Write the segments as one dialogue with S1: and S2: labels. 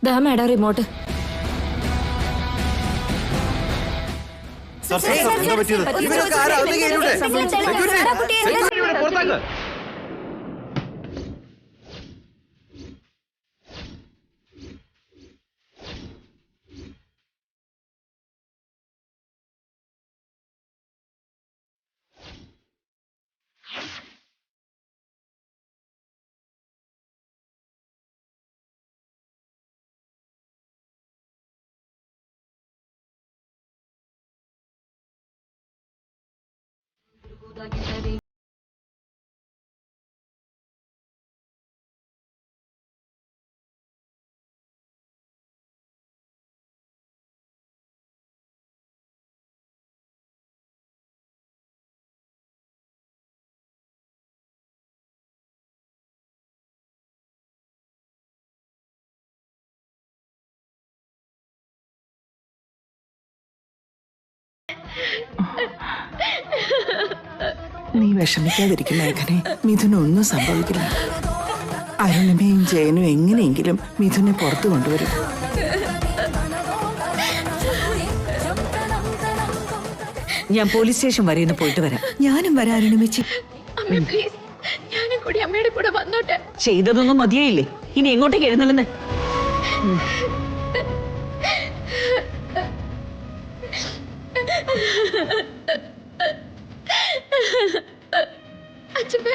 S1: ദാ madam remote.
S2: നീ വിഷമിക്കാതിരിക്കും മേഘനെ. മിഥുനൊന്നും സംഭവിക്കില്ല. അരുണിമയും ജയനും എങ്ങനെയെങ്കിലും മിഥുനെ പുറത്തു കൊണ്ടുവരും.
S3: ഞാൻ പോലീസ് സ്റ്റേഷൻ വരെ ഒന്ന് പോയിട്ട് വരാം.
S2: ഞാനും വരാം അരുണിമച്ചി.
S1: ഞാനും കൂടി അമ്മയുടെ കൂടെ വന്നോട്ടെ.
S3: ചെയ്തതൊന്നും മതിയായില്ലേ? ഇനി എങ്ങോട്ടേക്ക് എഴുന്നള്ളുന്നേ?
S1: അച്ഛമ്മേ,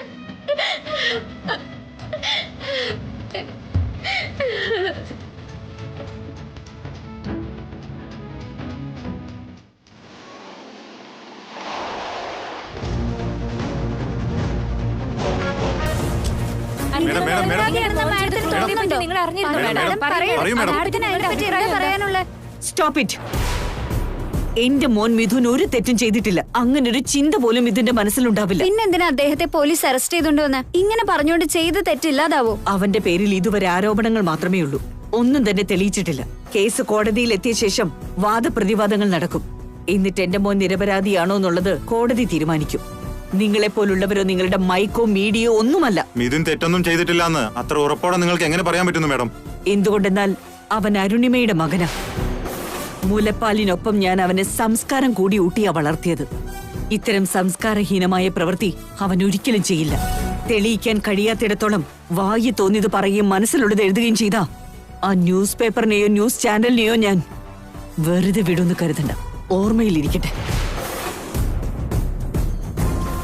S1: നിങ്ങൾ അറിഞ്ഞിരുന്നു?
S3: Stop it. എന്റെ മോൻ മിഥുൻ ഒരു തെറ്റും ചെയ്തിട്ടില്ല. അങ്ങനെ ഒരു ചിന്ത പോലും ഇതിന്റെ മനസ്സിലുണ്ടാവില്ല.
S4: പിന്നെന്തിനാ അദ്ദേഹത്തെ പോലീസ് അറസ്റ്റ് ചെയ്തോണ്ടുവന്ന്? ഇങ്ങനെ പറഞ്ഞുകൊണ്ട് ചെയ്ത തെറ്റില്ലാതാവോ?
S3: അവന്റെ പേരിൽ ഇതുവരെ ആരോപണങ്ങൾ മാത്രമേ ഉള്ളൂ. ഒന്നും തന്നെ തെളിയിച്ചിട്ടില്ല. കേസ് കോടതിയിൽ എത്തിയ ശേഷം വാദപ്രതിവാദങ്ങൾ നടക്കും. എന്നിട്ട് എന്റെ മോൻ നിരപരാധിയാണോ എന്നുള്ളത് കോടതി തീരുമാനിക്കും. നിങ്ങളെ പോലുള്ളവരോ നിങ്ങളുടെ മൈക്കോ മീഡിയോ ഒന്നുമല്ല.
S5: മിഥുൻ തെറ്റൊന്നും ചെയ്തിട്ടില്ലെന്ന് അത്ര ഉറപ്പോടെ നിങ്ങൾക്ക് എങ്ങനെ പറയാൻ പറ്റുന്നു മാഡം?
S3: എന്തുകൊണ്ടെന്നാൽ അവൻ അരുണിമയുടെ മകനാ. മുലപ്പാലിനൊപ്പം ഞാൻ അവനെ സംസ്കാരം കൂടി ഊട്ടിയാ വളർത്തിയത്. ഇത്തരം സംസ്കാരഹീനമായ പ്രവൃത്തി അവൻ ഒരിക്കലും ചെയ്യില്ല. തെളിയിക്കാൻ കഴിയാത്തിടത്തോളം വായി തോന്നിയത് പറയുകയും മനസ്സിലുള്ളത് എഴുതുകയും ചെയ്താ ആ ന്യൂസ് പേപ്പറിനെയോ ന്യൂസ് ചാനലിനെയോ ഞാൻ വെറുതെ വിടുമെന്ന് കരുതണ്ട. ഓർമ്മയിലിരിക്കട്ടെ.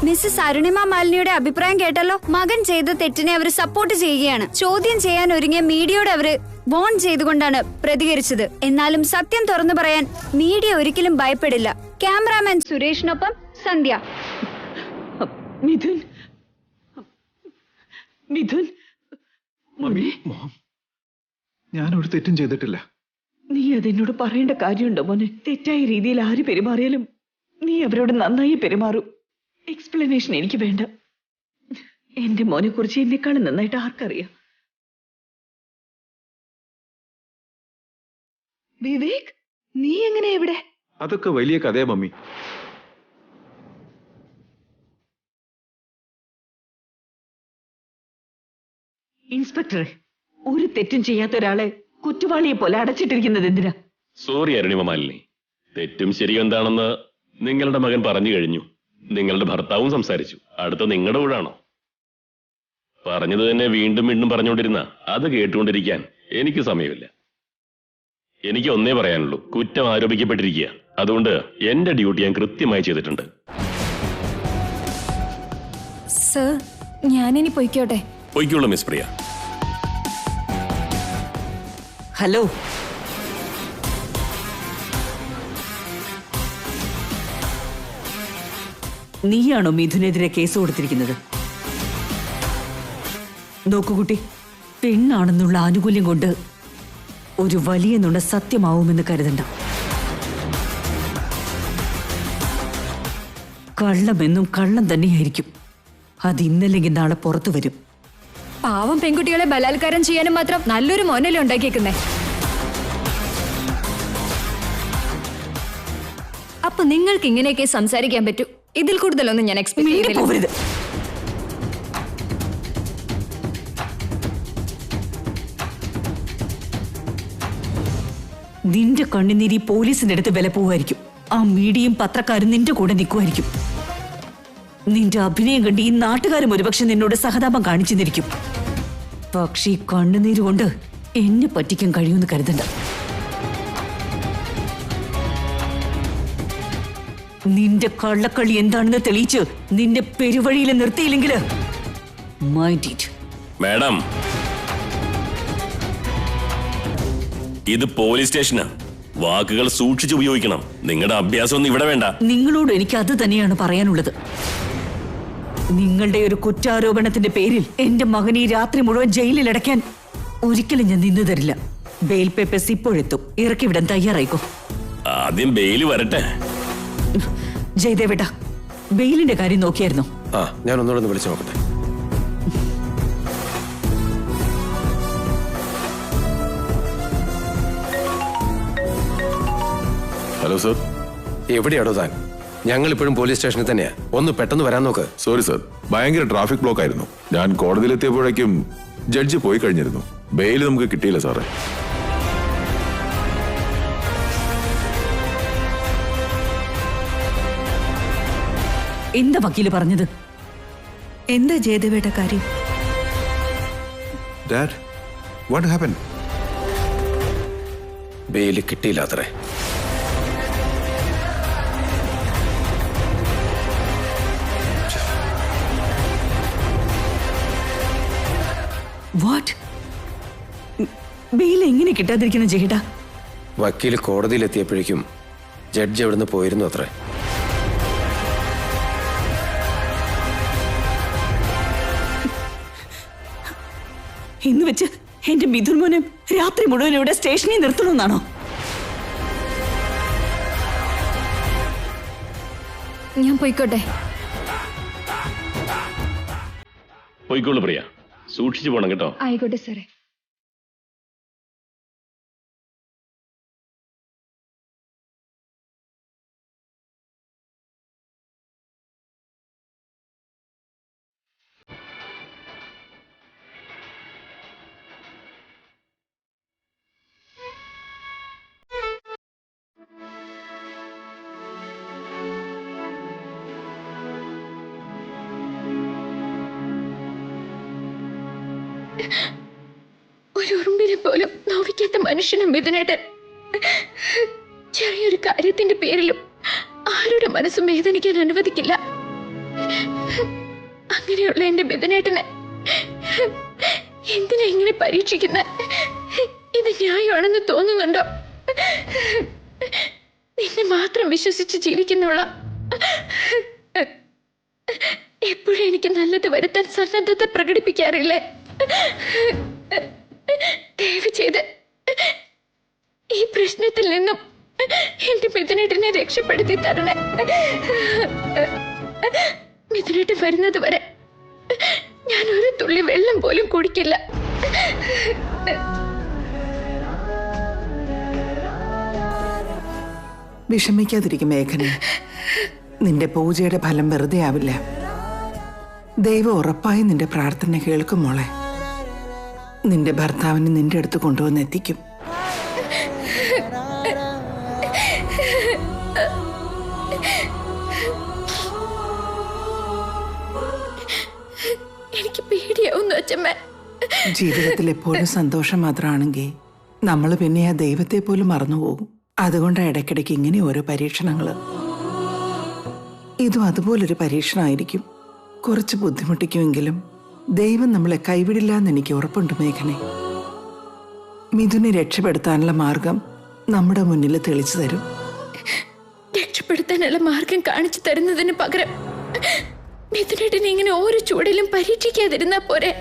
S4: മിസ്സസ് അരുണിമ മാലിനിയുടെ അഭിപ്രായം കേട്ടല്ലോ. മകൻ ചെയ്ത തെറ്റിനെ അവർ സപ്പോർട്ട് ചെയ്യുകയാണ്. ചോദ്യം ചെയ്യാൻ ഒരുങ്ങിയ മീഡിയയോട് അവര് വോൺ ചെയ്തുകൊണ്ടാണ് പ്രതികരിച്ചത്. എന്നാലും സത്യം തുറന്നു പറയാൻ മീഡിയ ഒരിക്കലും ഭയപ്പെടില്ല. ക്യാമറാമാൻ സുരേഷിനൊപ്പം സന്ധ്യ.
S3: മിഥുൻ, മിഥുൻ,
S6: ഞാനൊരു തെറ്റും ചെയ്തിട്ടില്ല.
S3: നീ അതെന്നോട് പറയേണ്ട കാര്യമുണ്ടോ മോനെ? തെറ്റായ രീതിയിൽ ആര് പെരുമാറിയാലും നീ അവരോട് നന്നായി പെരുമാറും. എക്സ്പ്ലനേഷൻ എനിക്ക് വേണ്ട. എന്റെ മോനെ കുറിച്ച് എന്നെക്കാളും നന്നായിട്ട് ആർക്കറിയാം? വിവേക്, നീ എങ്ങനെ എവിടെ?
S6: അതൊക്കെ വലിയ കഥയാ മമ്മി.
S3: ഇൻസ്പെക്ടറെ, ഒരു തെറ്റും ചെയ്യാത്ത ഒരാളെ കുറ്റവാളിയെ പോലെ അടച്ചിട്ടിരിക്കുന്നത് എന്തിനാ?
S7: സോറി അരുണിമ മാലിനി, തെറ്റും ശരിയും എന്താണെന്ന് നിങ്ങളുടെ മകൻ പറഞ്ഞു കഴിഞ്ഞു. നിങ്ങളുടെ ഭർത്താവും സംസാരിച്ചു. അടുത്ത നിങ്ങളുടെ ഊഴാണോ? പറഞ്ഞത് തന്നെ വീണ്ടും വീണ്ടും പറഞ്ഞുകൊണ്ടിരുന്ന അത് കേട്ടുകൊണ്ടിരിക്കാൻ എനിക്ക് സമയമില്ല. എനിക്ക് ഒന്നേ പറയാനുള്ളൂ, കുറ്റം ആരോപിക്കപ്പെട്ടിരിക്കുക. അതുകൊണ്ട് എന്റെ ഡ്യൂട്ടി ഞാൻ കൃത്യമായി ചെയ്തിട്ടുണ്ട്.
S1: സർ, ഞാനിനി പൊയ്ക്കോട്ടെ?
S7: പൊയ്ക്കുള്ളൂ മിസ് പ്രിയ.
S3: ഹലോ, നീയാണോ മിഥുനെതിരെ കേസ് കൊടുത്തിരിക്കുന്നത്? നോക്കുകുട്ടി, പെണ്ണാണെന്നുള്ള ആനുകൂല്യം കൊണ്ട് ഒരു വലിയ നുണ സത്യമാവുമെന്ന് കരുതണ്ട. കള്ളമെന്നും കള്ളം തന്നെയായിരിക്കും. അത് ഇന്നല്ലെങ്കിൽ നാളെ പുറത്തു വരും.
S1: പാവം പെൺകുട്ടികളെ ബലാത്കാരം ചെയ്യാനും മാത്രം നല്ലൊരു മോനല്ലേ ഉണ്ടാക്കിയേക്കുന്നേ. അപ്പൊ നിങ്ങൾക്ക് ഇങ്ങനെയൊക്കെ സംസാരിക്കാൻ പറ്റൂ? ഇതിൽ കൂടുതലൊന്നും ഞാൻ എക്സ്പെക്ട് ചെയ്തില്ല.
S3: നിന്റെ കണ്ണുനീരി പോലീസിന്റെ അടുത്ത് വില പോവായിരിക്കും. ആ മീഡിയയും പത്രക്കാരും നിന്റെ കൂടെ നിൽക്കുമായിരിക്കും. നിന്റെ അഭിനയം കണ്ട് ഈ നാട്ടുകാരും ഒരുപക്ഷെ നിന്നോട് സഹതാപം കാണിച്ചെന്നിരിക്കും. പക്ഷേ ഈ കണ്ണുനീര് കൊണ്ട് എന്നെ പറ്റിക്കാൻ കഴിയുമെന്ന് കരുതണ്ട. നിന്റെ കള്ളക്കളി എന്താണെന്ന് തെളിയിച്ച് നിന്നെ പെരുവഴിയിൽ നിർത്തിയില്ലെങ്കിൽ മൈൻഡ് ഇറ്റ്.
S7: മാഡം, ഇത് പോലീസ് സ്റ്റേഷനാ. വാക്കുകൾ സൂക്ഷിച്ച് ഉപയോഗിക്കണം. നിങ്ങളുടെ അഭ്യാസം ഒന്നും ഇവിടെ വേണ്ട.
S3: നിങ്ങളോട് എനിക്ക് അത് തന്നെയാണ് പറയാനുള്ളത്. നിങ്ങളുടെ ഒരു കുറ്റാരോപണത്തിന്റെ പേരിൽ എന്റെ മകനെ ഈ രാത്രി മുഴുവൻ ജയിലിൽ അടയ്ക്കാൻ ഒരിക്കലും ഞാൻ നിന്നു തരില്ല. ബെയിൽ പേപ്പേഴ്സ് ഇപ്പോഴെത്തും. ഇറക്കി വിടാൻ തയ്യാറായിക്കോ.
S7: ആദ്യം ബെയില് വരട്ടെ.
S3: ജയദേവേട്ട, ബെയിലിന്റെ കാര്യം നോക്കിയായിരുന്നോ?
S8: ഞാൻ ഒന്നുകൂടെ വിളിച്ചു നോക്കട്ടെ.
S9: Hello sir.
S8: എവിടെയാണോ താൻ? ഞങ്ങൾ ഇപ്പോഴും പോലീസ് സ്റ്റേഷനിൽ തന്നെയാ. ഒന്ന് പെട്ടെന്ന് വരാൻ നോക്ക്.
S9: സോറി സർ, ഭയങ്കര ട്രാഫിക് ബ്ലോക്ക് ആയിരുന്നു. ഞാൻ കോടതിയിലെത്തിയപ്പോഴേക്കും ജഡ്ജി പോയി കഴിഞ്ഞിരുന്നു. ബെയിൽ നമുക്ക് കിട്ടിയില്ല സാറേ.
S3: എന്താ വക്കീല് പറഞ്ഞത്?
S2: എന്താ ജയദേവേട്ട കാര്യം?
S9: Dad, what happen?
S8: ബെയിൽ കിട്ടിയില്ല അത്രേ.
S3: വാട്ട്? ബെയിൽ എങ്ങനെ കിട്ടാതിരിക്കുന്ന ജയേട്ടാ?
S8: വക്കീല് കോടതിയിലെത്തിയപ്പോഴേക്കും ജഡ്ജ് എവിടുന്ന് പോയിരുന്നു അത്രേ.
S3: എന്ന് വെച്ച് എന്റെ മിഥുൻ മോനെ രാത്രി മുഴുവൻ ഇവിടെ സ്റ്റേഷനിൽ നിർത്തണമെന്നാണോ?
S1: ഞാൻ പോയിക്കോട്ടെ.
S7: പോയിക്കോളൂ പ്രിയ, സൂക്ഷിച്ചു പോണം കേട്ടോ.
S1: ആയിക്കോട്ടെ സാറേ.
S10: ഒരു ഉറുമ്പിനെ പോലും നോവിക്കാത്ത മനുഷ്യനും മിഥുനേട്ടൻ. ചെറിയൊരു കാര്യത്തിന്റെ പേരിലും ആരുടെ മനസ്സും വേദനിക്കാൻ അനുവദിക്കില്ല. അങ്ങനെയുള്ള എന്റെ മിഥുനേട്ടനെ എന്തിനാ ഇങ്ങനെ പരീക്ഷിക്കുന്ന? ഇത് ന്യായമാണെന്ന് തോന്നുന്നുണ്ടോ? നിന്നെ മാത്രം വിശ്വസിച്ച് ജീവിക്കുന്നവള. എപ്പോഴും എനിക്ക് നല്ലത് വരുത്താൻ സന്നദ്ധത പ്രകടിപ്പിക്കാറില്ലേ? ദയവ് ചെയ്ത് ഈ പ്രശ്നത്തിൽ നിന്നും എന്റെ മിഥുനേട്ടനെ രക്ഷപ്പെടുത്തി തരണേ. മിഥുനേട്ടൻ വരുന്നത് വരെ ഞാൻ ഒരു തുള്ളി വെള്ളം പോലും കുടിക്കില്ല.
S2: വിഷമിക്കാതിരിക്കും മേഘന. നിന്റെ പൂജയുടെ ഫലം വെറുതെ ആവില്ല. ദൈവം ഉറപ്പായി നിന്റെ പ്രാർത്ഥന കേൾക്കും മോളെ. നിന്റെ ഭർത്താവിനെ നിന്റെ അടുത്ത് കൊണ്ടുവന്ന് എത്തിക്കും.
S10: എനിക്ക് പേടിയാവുന്നു അച്ഛമ്മ.
S2: ജീവിതത്തിൽ എപ്പോഴും സന്തോഷം മാത്രമാണെങ്കിൽ നമ്മൾ പിന്നെ ആ ദൈവത്തെ പോലും മറന്നുപോകും. അതുകൊണ്ടാണ് ഇടയ്ക്കിടയ്ക്ക് ഇങ്ങനെ ഓരോ പരീക്ഷണങ്ങള്. ഇതും അതുപോലൊരു പരീക്ഷണമായിരിക്കും. കുറച്ച് ബുദ്ധിമുട്ടിക്കുമെങ്കിലും ദൈവം നമ്മളെ കൈവിടില്ല എന്ന് എനിക്ക് ഉറപ്പുണ്ട് മേഘനെ. മിഥുനെ രക്ഷപ്പെടുത്താനുള്ള മാർഗം നമ്മുടെ മുന്നിൽ തെളിച്ചു തരും.
S10: രക്ഷപ്പെടുത്താനുള്ള മാർഗം കാണിച്ചു തരുന്നതിന് പകരം മിഥുനേട്ടനെ ഇങ്ങനെ ഓരോ ചൂടിലും പരീക്ഷിക്കാതിരുന്നാ പോരെ?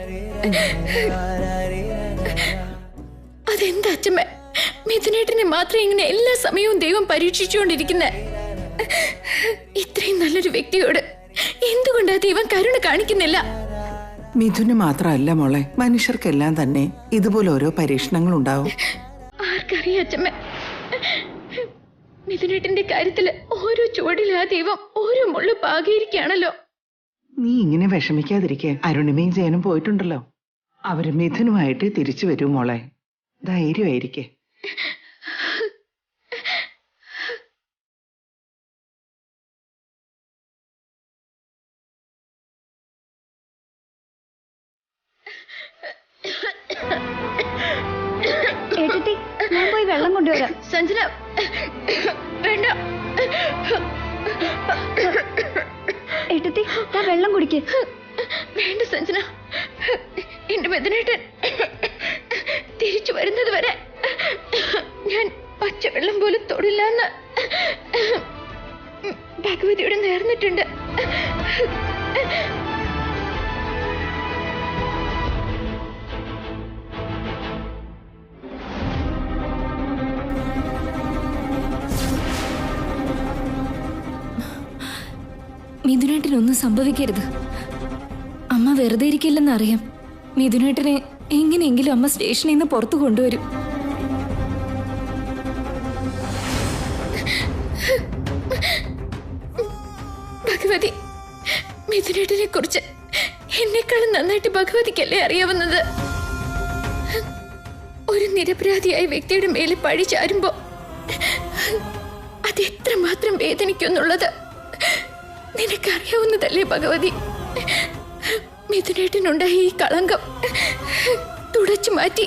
S10: അതെന്താ അച്ഛമ്മ, മിഥുനേട്ടനെ മാത്രം ഇങ്ങനെ എല്ലാ സമയവും ദൈവം പരീക്ഷിച്ചുകൊണ്ടിരിക്കുന്ന? ഇത്രയും നല്ലൊരു വ്യക്തിയോട് എന്തുകൊണ്ടാ ദൈവം കരുണ കാണിക്കുന്നില്ല?
S2: മിഥുന് മാത്രമല്ല മോളെ, മനുഷ്യർക്കെല്ലാം തന്നെ ഇതുപോലെ ഓരോ പരീക്ഷണങ്ങൾ ഉണ്ടാവും.
S10: ആർക്കറിയാം അച്ഛമ്മ, മിഥുനേട്ടന്റെ കാര്യത്തില് ഓരോ ചുവടിലും ആ ദൈവം ഓരോ മുള്ളു പാകിയിരിക്കുകയാണല്ലോ.
S2: നീ ഇങ്ങനെ വിഷമിക്കാതിരിക്കെ. അരുണിമയും ജയനും പോയിട്ടുണ്ടല്ലോ. അവര് മിഥുനുമായിട്ട് തിരിച്ചു വരും മോളെ. ധൈര്യമായിരിക്കെ.
S4: വെള്ളം കൊണ്ടുവരാം.
S10: സഞ്ജന വേണ്ട.
S4: ഏട്ടത്തി വെള്ളം കുടിക്ക്.
S10: വേണ്ട സഞ്ജന, എന്റെ മിഥുനേട്ടൻ തിരിച്ചു വരുന്നത് വരെ ഞാൻ പച്ചവെള്ളം പോലും തൊടില്ലെന്ന് ഭഗവതിയോട് നേർന്നിട്ടുണ്ട്.
S1: മിഥുനേട്ടനൊന്നും സംഭവിക്കരുത്. അമ്മ വെറുതെ ഇരിക്കില്ലെന്ന് അറിയാം. മിഥുനേട്ടനെ എങ്ങനെയെങ്കിലും അമ്മ സ്റ്റേഷനിൽ നിന്ന് പുറത്തു കൊണ്ടുവരും.
S10: ഭഗവതി, മിഥുനേട്ടനെ കുറിച്ച് എന്നെക്കാളും നന്നായിട്ട് ഭഗവതിക്കല്ലേ അറിയാവുന്നത്. ഒരു നിരപരാധിയായ വ്യക്തിയുടെ മേലെ പഴി ചാരുമ്പോ അത് എത്രമാത്രം വേദനിക്കുന്നുള്ളത് നിനക്കറിയാവുന്നതല്ലേ ഭഗവതി. മിഥുനേട്ടനുണ്ടായ ഈ കളങ്കം തുടച്ചു മാറ്റി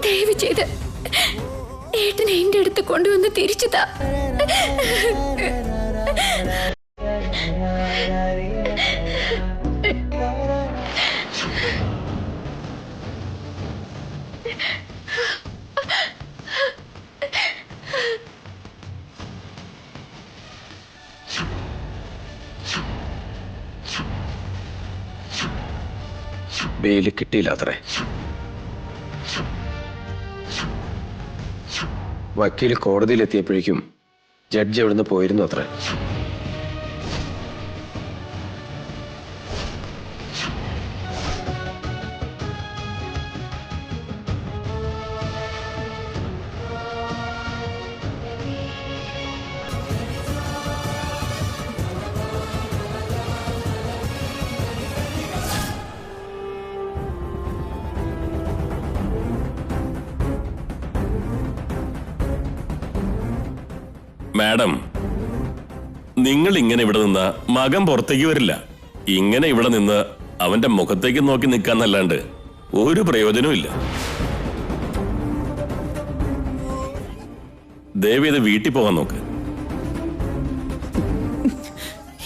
S10: ദയവ് ചെയ്ത് ഏട്ടനെ എന്റെ അടുത്ത് കൊണ്ടുവന്ന് തിരിച്ചു താ.
S8: ബെയില് കിട്ടിയില്ല അത്രേ. വക്കീൽ കോടതിയിലെത്തിയപ്പോഴേക്കും ജഡ്ജി എവിടുന്ന് പോയിരുന്നു അത്രേ.
S7: മാഡം, നിങ്ങൾ ഇങ്ങനെ ഇവിടെ നിന്ന മകൻ പുറത്തേക്ക് വരില്ല. ഇങ്ങനെ ഇവിടെ നിന്ന് അവന്റെ മുഖത്തേക്ക് നോക്കി നിൽക്കാന്നല്ലാണ്ട് ഒരു പ്രയോജനവും ഇല്ല. ദയവേത് വീട്ടിൽ പോകാൻ നോക്ക്.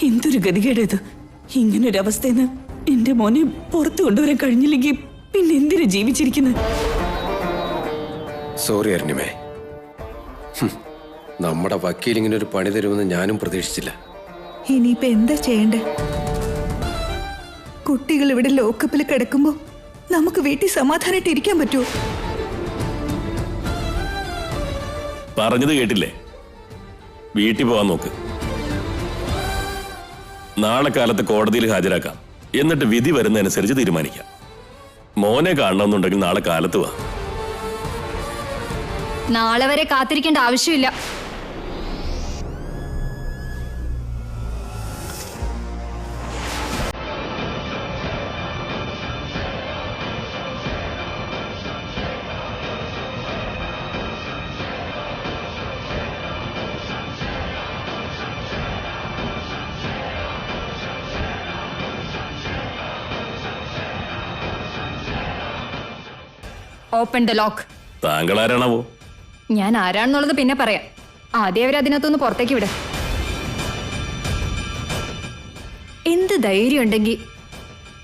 S3: എന്തൊരു ഗതികേടത്. ഇങ്ങനൊരവസ്ഥയെന്ന് എന്റെ മോനെ പുറത്തു കൊണ്ടുവരാൻ കഴിഞ്ഞില്ലെങ്കിൽ പിന്നെ എന്തിനു ജീവിച്ചിരിക്കുന്നത്?
S8: സോറി അരുണിമേ, നമ്മുടെ വക്കീൽ ഇങ്ങനെ ഒരു പണി തരുമെന്ന് ഞാനും പ്രതീക്ഷിച്ചില്ല.
S2: ഇനിയിപ്പോ എന്താ ചെയ്യണ്ടേ? കുട്ടികൾ ഇവിടെ ലോക്കപ്പിൽ കിടക്കുമ്പോ നമുക്ക് വീട്ടിൽ സമാധാനമായിട്ട് ഇരിക്കാൻ പറ്റുമോ?
S7: പറഞ്ഞത് കേട്ടില്ലേ? വീട്ടിൽ പോകാൻ നോക്ക്. നാളെ കാലത്ത് കോടതിയിൽ ഹാജരാക്കാം. എന്നിട്ട് വിധി വരുന്നതനുസരിച്ച് തീരുമാനിക്കാം. മോനെ കാണണമെന്നുണ്ടെങ്കിൽ നാളെ കാലത്ത് വാ.
S1: നാളെ വരെ കാത്തിരിക്കേണ്ട ആവശ്യമില്ല. Open the lock.
S7: താങ്കൾ ആരാണാവോ?
S1: ഞാൻ ആരാണെന്നുള്ളത് പിന്നെ പറയാം. ആദ്യം അവരതിനകത്തൊന്ന് പുറത്തേക്ക് വിട. എന്ത് ധൈര്യം ഉണ്ടെങ്കിൽ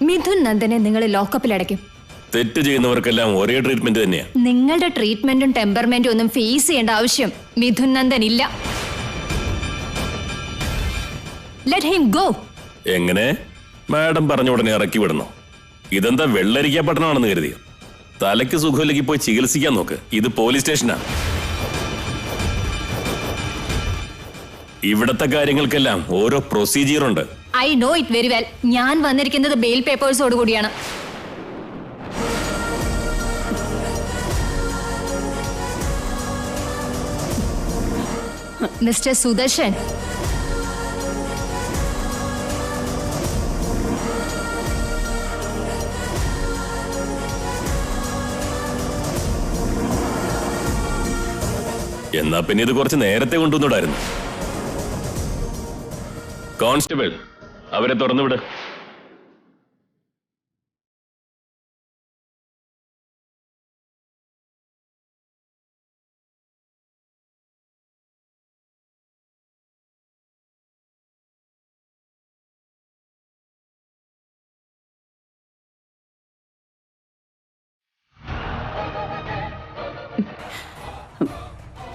S1: മിഥുൻ നന്ദനെ നിങ്ങൾ ലോക്കപ്പിലടയ്ക്കും?
S7: തെറ്റ് ചെയ്യുന്നവർക്കെല്ലാം ഒരേ ട്രീറ്റ്മെന്റ് തന്നെയാ.
S1: നിങ്ങളുടെ ട്രീറ്റ്മെന്റും ടെമ്പർമെന്റും ഒന്നും ഫേസ് ചെയ്യേണ്ട ആവശ്യം മിഥുൻ നന്ദൻ ഇല്ല. Let him go.
S7: എങ്ങനെ? മാഡം പറഞ്ഞ ഉടനെ ഇറക്കി വിടണോ? ഇതെന്താ വെള്ളരിക്കാ പട്ടണമാണെന്ന് കരുതിയോ? തലയ്ക്ക് സുഖമില്ലെങ്കിൽ പോയി ചികിത്സിക്കാൻ നോക്ക്. ഇത് പോലീസ് സ്റ്റേഷനാ. ഇവിടത്തെ കാര്യങ്ങൾക്കെല്ലാം ഓരോ പ്രൊസീജിയർ ഉണ്ട്.
S1: I know it very well. ഞാൻ വന്നിരിക്കുന്നത് ബെയിൽ പേപ്പേഴ്സോട് കൂടിയാണ്. മിസ്റ്റർ സുദർശൻ,
S7: എന്നാ പിന്നെ ഇത് കുറച്ച് നേരത്തെ കൊണ്ടുവന്നിടായിരുന്നു. കോൺസ്റ്റബിൾ, അവരെ തുറന്നുവിട്.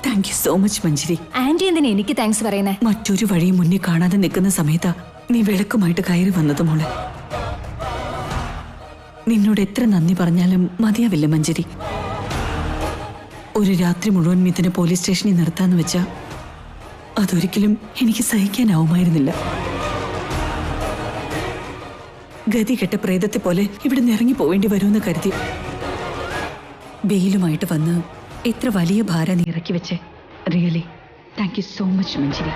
S3: Thank you so much Manjari.
S1: Aunty എന്തിനാ എനിക്ക് താങ്ക്സ് പറയുന്നേ?
S3: മറ്റൊരു വഴി മുന്നിൽ കാണാതെ നിൽക്കുന്ന സമയത്താ നീ വിളക്കുമായിട്ട് കയറി വന്നത് മോളെ. നിന്നോട് എത്ര നന്ദി പറഞ്ഞാലും മതിയാവില്ല മഞ്ജരി. ഒരു രാത്രി മുഴുവൻ മിഥുനെ പോലീസ് സ്റ്റേഷനിൽ നിർത്താന്ന് വെച്ചാ അതൊരിക്കലും എനിക്ക് സഹിക്കാനാവുമായിരുന്നില്ല. ഗതി കെട്ട പ്രേതത്തെ പോലെ ഇവിടെ നിന്ന് ഇറങ്ങി പോവേണ്ടി വരുമെന്ന് കരുതി ബെയിലുമായിട്ട് വന്ന് എത്ര വലിയ ഭാരം നീ ഇറക്കി വെച്ചേ. Really thank you so much Manjari.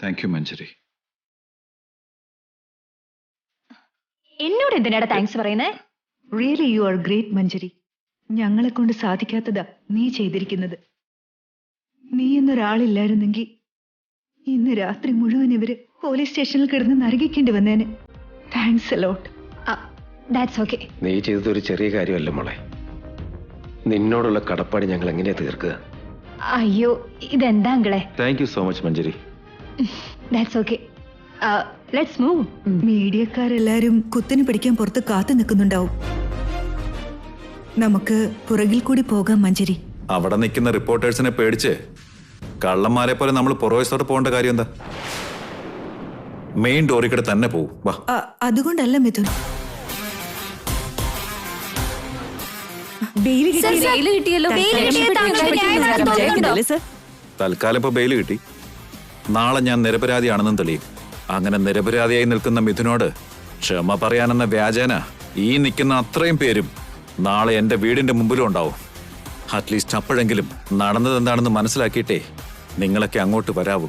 S6: Thank you Manjari.
S1: എന്നോട് എന്തിനാടാ താങ്ക്സ് പറയുന്നേ?
S11: Really you are great Manjari. ഞങ്ങളെ കൊണ്ട് സാധിക്കാത്തതാ നീ ചെയ്തിരിക്കുന്നത്. നീ എന്നൊരാളില്ലായിരുന്നെങ്കിൽ ഇന്ന് രാത്രി മുഴുവൻ ഇവര് പോലീസ് സ്റ്റേഷനിൽ കിടന്ന് നരകിക്കേണ്ടി വന്നേനെ. Thanks a lot.
S1: That's okay.
S8: നീ ചെയ്തത് ഒരു ചെറിയ കാര്യമല്ല മോളെ. നിന്നോടുള്ള കടപ്പാട് ഞങ്ങൾ എങ്ങനെയാ തീർക്കുക?
S1: അയ്യോ ഇതെന്താ അങ്കിളെ?
S6: Thank you so much Manjari.
S1: That's okay. Let's move.
S11: മീഡിയക്കാരെല്ലാരും കുത്തിന് പിടിക്കാൻ പുറത്ത് കാത്തു നിൽക്കുന്നുണ്ടാവും. നമുക്ക് പുറകിൽ കൂടി പോകാം മഞ്ജരി.
S5: അവിടെ നിൽക്കുന്ന റിപ്പോർട്ടേഴ്സിനെ പേടിച്ച് കള്ളന്മാരെ പോലെ നമ്മൾ പുറവശത്തോട്ട് പോകേണ്ട കാര്യം എന്താ? മെയിൻ ഡോറിക്കടെ തന്നെ പോവും. വാ.
S11: അതുകൊണ്ടല്ല മിഥുൻ.
S5: തൽക്കാലം ഇപ്പൊ ബെയില് കിട്ടി. നാളെ ഞാൻ നിരപരാധിയാണെന്നും തെളിയും. അങ്ങനെ നിരപരാധിയായി നിൽക്കുന്ന മിഥുനോട് ക്ഷമ പറയാനെന്ന വ്യാജേന ഈ നിൽക്കുന്ന അത്രയും പേരും നാളെ എന്റെ വീടിന്റെ മുമ്പിലും ഉണ്ടാവും. അറ്റ്ലീസ്റ്റ് അപ്പോഴെങ്കിലും നടന്നത് എന്താണെന്ന് മനസ്സിലാക്കിയിട്ടേ നിങ്ങളൊക്കെ അങ്ങോട്ട് വരാവൂ.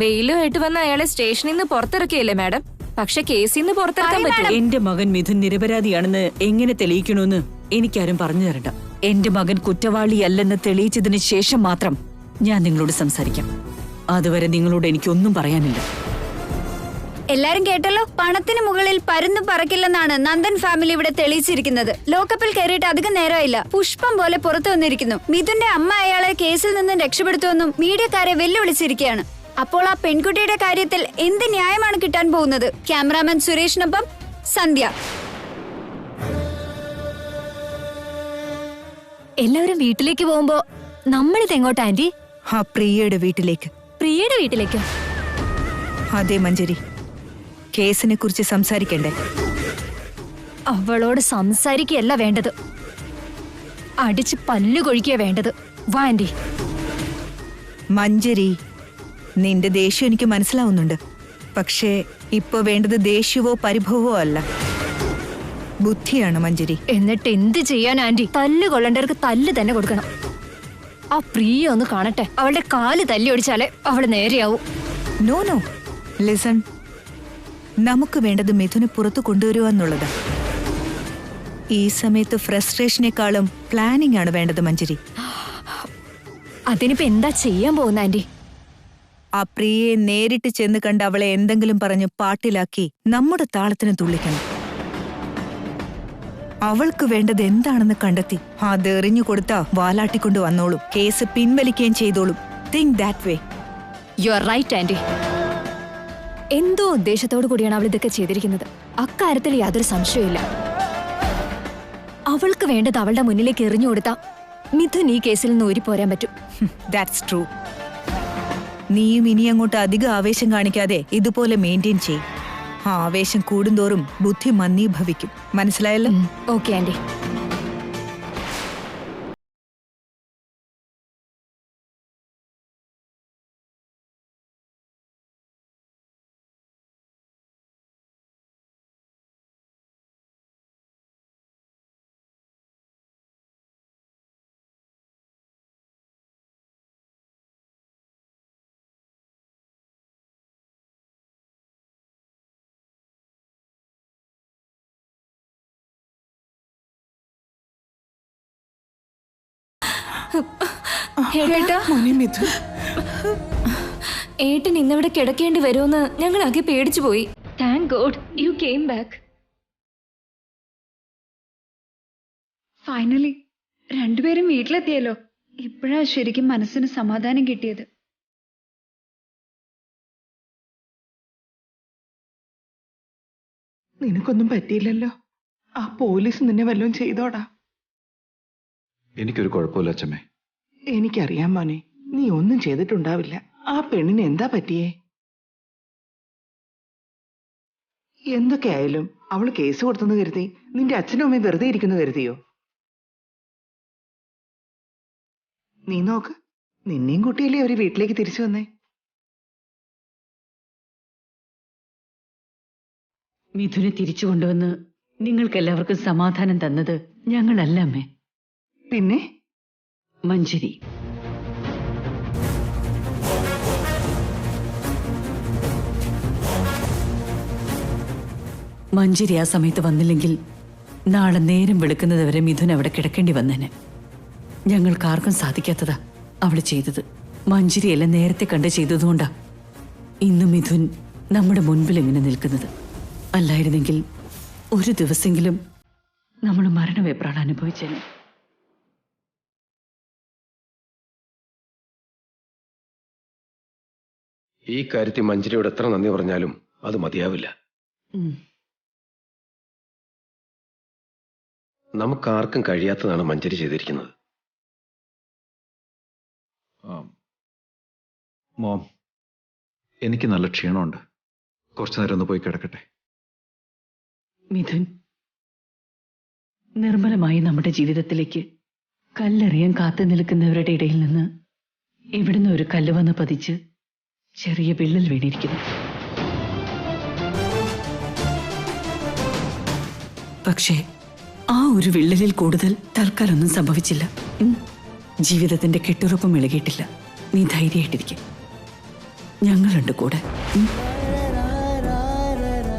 S1: ബെയിലുമായിട്ട് വന്ന അയാളെ സ്റ്റേഷനിൽ നിന്ന് പുറത്തിറക്കിയല്ലേ മാഡം? പക്ഷെ കേസിൽ നിന്ന് പുറത്തിറക്കാൻ പറ്റും.
S3: എന്റെ മകൻ മിഥുൻ നിരപരാധിയാണെന്ന് എങ്ങനെ തെളിയിക്കണമെന്ന് എനിക്കാരും പറഞ്ഞു തരണ്ട. എന്റെ മകൻ കുറ്റവാളിയല്ലെന്ന് തെളിയിച്ചതിന് ശേഷം മാത്രം ഞാൻ നിങ്ങളോട് സംസാരിക്കാം. അതുവരെ നിങ്ങളോട് എനിക്കൊന്നും പറയാനില്ല.
S4: എല്ലാരും കേട്ടല്ലോ, പണത്തിന് മുകളിൽ പരുന്ന് പറക്കില്ലെന്നാണ് നന്ദൻ ഫാമിലി ഇവിടെ തെളിയിച്ചിരിക്കുന്നത്. ലോക്കപ്പിൽ കയറിയിട്ട് അധികം നേരമായില്ല, പുഷ്പം പോലെ പുറത്തു വന്നിരിക്കുന്നു. മിഥുന്റെ അമ്മ അയാളെ കേസിൽ നിന്നും രക്ഷപ്പെടുത്തുമെന്നും മീഡിയക്കാരെ വെല്ലുവിളിച്ചിരിക്കുകയാണ്. അപ്പോൾ ആ പെൺകുട്ടിയുടെ കാര്യത്തിൽ എന്ത് ന്യായമാണ് കിട്ടാൻ പോകുന്നത്? ക്യാമറാമാൻ സുരേഷിനൊപ്പം സന്ധ്യ.
S1: എല്ലാവരും വീട്ടിലേക്ക് പോകുമ്പോ നമ്മളിത് എങ്ങോട്ടാ ആന്റി?
S11: ആ പ്രിയയുടെ വീട്ടിലേക്ക്.
S1: പ്രിയയുടെ വീട്ടിലേക്കോ?
S11: അതെ മഞ്ജരി, കേസിനെ കുറിച്ച് സംസാരിക്കണ്ടേ?
S1: അവളോട് സംസാരിക്കുകയല്ല വേണ്ടത്, അടിച്ച് പല്ലു കൊഴിക്കുക വേണ്ടത്. വാ ആന്റി.
S11: മഞ്ജരി, നിന്റെ ദേഷ്യം എനിക്ക് മനസ്സിലാവുന്നുണ്ട്. പക്ഷേ ഇപ്പൊ വേണ്ടത് ദേഷ്യമോ പരിഭവമോ അല്ല, ബുദ്ധിയാണ് മഞ്ജരി.
S1: എന്നിട്ട് എന്ത് ചെയ്യാൻ ആന്റി? തല്ല് കൊള്ളേണ്ടവർക്ക് തല്ല് തന്നെ കൊടുക്കണം. ആ പ്രിയ ഒന്ന് കാണട്ടെ, അവളുടെ കാല് തല്ലി ഒടിച്ചാലേ അവള് നേരെയാവും.
S11: നോ നോ ലിസൺ, നമുക്ക് വേണ്ടത് മിഥുനെ പുറത്തു കൊണ്ടുവരുക എന്നുള്ളത്. ഈ സമയത്ത് ഫ്രസ്ട്രേഷനേക്കാളും പ്ലാനിംഗ് ആണ് വേണ്ടത് മഞ്ജരി.
S1: അതിനിപ്പോ എന്താ ചെയ്യാൻ പോകുന്ന ആന്റി?
S11: ആ പ്രിയയെ നേരിട്ട് ചെന്ന് കണ്ട് അവളെ എന്തെങ്കിലും പറഞ്ഞ് പാട്ടിലാക്കി നമ്മുടെ താളത്തിന് തുള്ളിക്കണം. അവൾക്ക് വേണ്ടത് എന്താണെന്ന് കണ്ടെത്തി അത് എറിഞ്ഞു കൊടുത്താ വാലാട്ടിക്കൊണ്ട് വന്നോളും, കേസ് പിൻവലിക്കുകയും ചെയ്തോളും. Think that way.
S1: You are right aunty. എന്തോ ഉദ്ദേശത്തോടു കൂടിയാണ് അവൾ ഇതൊക്കെ ചെയ്തിരിക്കുന്നത്. അക്കാര്യത്തിൽ യാതൊരു സംശയമില്ല. അവൾക്ക് വേണ്ടത് അവളുടെ മുന്നിലേക്ക് എറിഞ്ഞു കൊടുത്താ മിഥുൻ ഈ കേസിൽ നിന്ന് ഊരിപ്പോരാൻ പറ്റും.
S11: That's true. നീയും ഇനി അങ്ങോട്ട് അധികം ആവേശം കാണിക്കാതെ ഇതുപോലെ മെയിൻറ്റെയിൻ ചെയ്യും. ആ ആവേശം കൂടുന്തോറും ബുദ്ധി മന്ദീഭവിക്കും. മനസ്സിലായല്ലോ?
S1: Okay aunty. ഏട്ടൻ ഇന്നിവിടെ കിടക്കേണ്ടി വരുമെന്ന് ഞങ്ങൾ ആകെ പേടിച്ചു പോയി. Thank God you came back.
S4: Finally രണ്ടുപേരും വീട്ടിലെത്തിയല്ലോ. ഇപ്പോഴാ ശരിക്കും മനസ്സിന് സമാധാനം കിട്ടിയത്.
S2: നിനക്കൊന്നും പറ്റിയില്ലല്ലോ? ആ പോലീസ് നിന്നെ വല്ലതും ചെയ്തോടാ?
S6: എനിക്കൊരു കുഴപ്പമില്ല അച്ഛമ്മേ.
S2: എനിക്കറിയാം മോനെ, നീ ഒന്നും ചെയ്തിട്ടുണ്ടാവില്ല. ആ പെണ്ണിന് എന്താ പറ്റിയേ? എന്തൊക്കെയായാലും അവള് കേസ് കൊടുത്തെന്ന് കരുതി നിന്റെ അച്ഛനും അമ്മയും വെറുതെ ഇരിക്കുന്നു കരുതിയോ? നീ നോക്ക്, നിന്നെയും കുട്ടിയല്ലേ അവര് വീട്ടിലേക്ക് തിരിച്ചു വന്നേ.
S3: മിഥുനെ തിരിച്ചു കൊണ്ടുവന്ന് നിങ്ങൾക്കെല്ലാവർക്കും സമാധാനം തന്നത് ഞങ്ങളല്ല അമ്മേ.
S2: പിന്നെ
S3: മഞ്ജരി. മഞ്ജരി ആ സമയത്ത് വന്നില്ലെങ്കിൽ നാളെ നേരം വെളുക്കുന്നത് വരെ മിഥുൻ അവിടെ കിടക്കേണ്ടി വന്നേനെ. ഞങ്ങൾക്കാർക്കും സാധിക്കാത്തതാ അവള് ചെയ്തത്. മഞ്ജരിയെല്ലാം നേരത്തെ കണ്ട് ചെയ്തതുകൊണ്ടാ ഇന്ന് മിഥുൻ നമ്മുടെ മുൻപിൽ ഇങ്ങനെ നിൽക്കുന്നത്. അല്ലായിരുന്നെങ്കിൽ ഒരു ദിവസമെങ്കിലും നമ്മൾ മരണവേപ്രാണ് അനുഭവിച്ചേനെ.
S8: ഈ കാര്യത്തിൽ മഞ്ജരിയോട് എത്ര നന്ദി പറഞ്ഞാലും അത് മതിയാവില്ല. നമുക്കാർക്കും കഴിയാത്തതാണ് മഞ്ജരി ചെയ്തിരിക്കുന്നത്.
S6: മോം, എനിക്ക് നല്ല ക്ഷീണമുണ്ട്. കുറച്ചു നേരം ഒന്ന് പോയി കിടക്കട്ടെ.
S3: മിഥുൻ, നിർമ്മലമായി നമ്മുടെ ജീവിതത്തിലേക്ക് കല്ലെറിയാൻ കാത്തു നിൽക്കുന്നവരുടെ ഇടയിൽ നിന്ന് ഇവിടുന്ന് ഒരു കല്ല് വന്ന് പതിച്ച് ചെറിയ വിള്ളൽ വീണിരിക്കുന്നു. പക്ഷേ ആ ഒരു വിള്ളലിൽ കൂടുതൽ തൽക്കാലൊന്നും സംഭവിച്ചില്ല. ജീവിതത്തിന്റെ കെട്ടുറപ്പും ഇളകിയിട്ടില്ല. നീ ധൈര്യമായിട്ടിരിക്കും, ഞങ്ങളുണ്ട് കൂടെ.